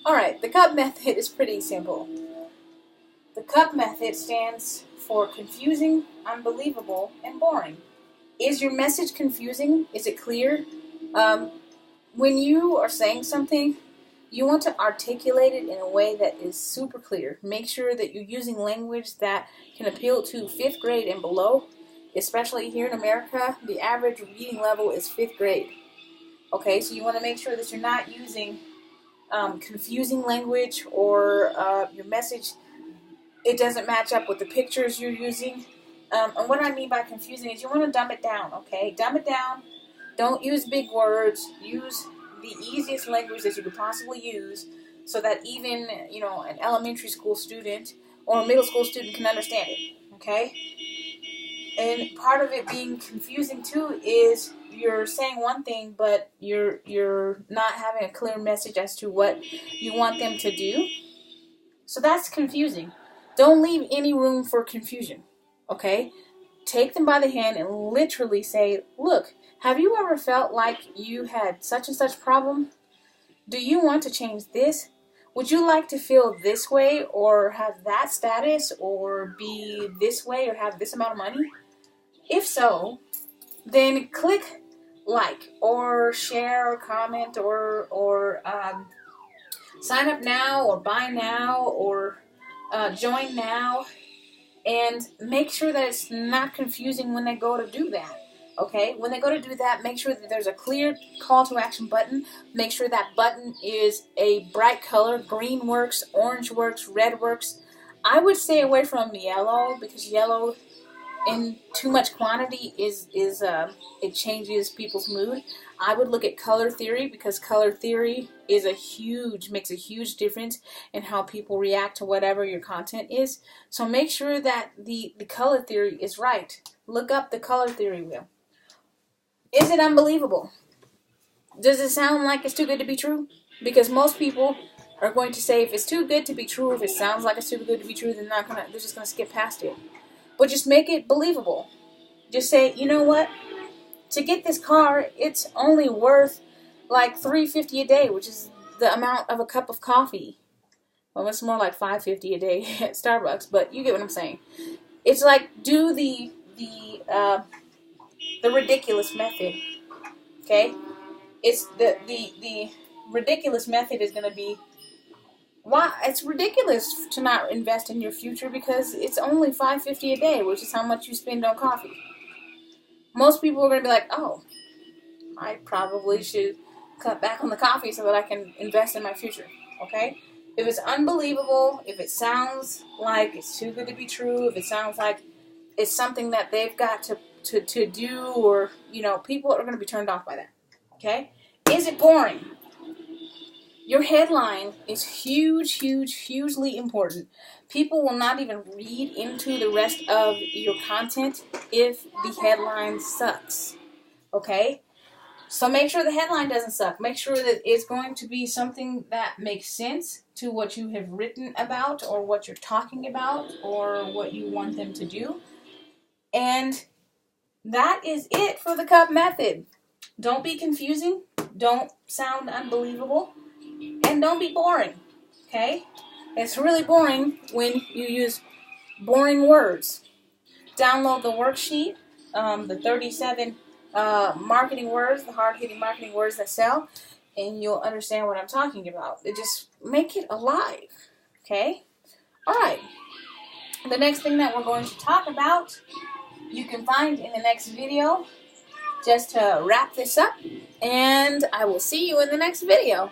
Alright, the CUP method is pretty simple. The CUP method stands for confusing, unbelievable, and boring. Is your message confusing? Is it clear? When you are saying something, you want to articulate it in a way that is super clear. Make sure that you're using language that can appeal to 5th grade and below. Especially here in America, the average reading level is 5th grade. Okay, so you want to make sure that you're not using confusing language or your message, it doesn't match up with the pictures you're using. And what I mean by confusing is you want to dumb it down, okay? Dumb it down. Don't use big words. Use the easiest language that you could possibly use so that even, an elementary school student or a middle school student can understand it, okay? And part of it being confusing too is you're saying one thing, but you're not having a clear message as to what you want them to do. So that's confusing. Don't leave any room for confusion, okay? Take them by the hand and literally say, look, have you ever felt like you had such and such problem? Do you want to change this? Would you like to feel this way or have that status or be this way or have this amount of money? If so, then click like or share or comment or sign up now or buy now or join now, and make sure that it's not confusing when they go to do that. Okay, when they go to do that, make sure that there's a clear call to action button. Make sure that button is a bright color. Green works, orange works, red works. I would stay away from yellow because yellow in too much quantity it changes people's mood. I would look at color theory because color theory makes a huge difference in how people react to whatever your content is. So make sure that the color theory is right. Look up the color theory wheel. Is it unbelievable? Does it sound like it's too good to be true? Because most people are going to say if it's too good to be true, if it sounds like it's too good to be true, they're just gonna skip past it. But just make it believable. Just say, you know what? To get this car, it's only worth like $3.50 a day, which is the amount of a cup of coffee. Well, it's more like $5.50 a day at Starbucks, but you get what I'm saying. It's like do the ridiculous method. Okay? It's the ridiculous method is going to be why it's ridiculous to not invest in your future because it's only $5.50 a day, which is how much you spend on coffee. Most people are going to be like, oh, I probably should cut back on the coffee so that I can invest in my future. Okay? If it's unbelievable, if it sounds like it's too good to be true, if it sounds like it's something that they've got to do, or, people are going to be turned off by that. Okay? Is it boring? Your headline is hugely important. People will not even read into the rest of your content if the headline sucks. Okay? So make sure the headline doesn't suck. Make sure that it's going to be something that makes sense to what you have written about or what you're talking about or what you want them to do. And that is it for the CUP method. Don't be confusing. Don't sound unbelievable. And don't be boring, okay? It's really boring when you use boring words. Download the worksheet, the 37 marketing words, the hard-hitting marketing words that sell, and you'll understand what I'm talking about. Just make it alive, okay? All right. The next thing that we're going to talk about, you can find in the next video, just to wrap this up, and I will see you in the next video.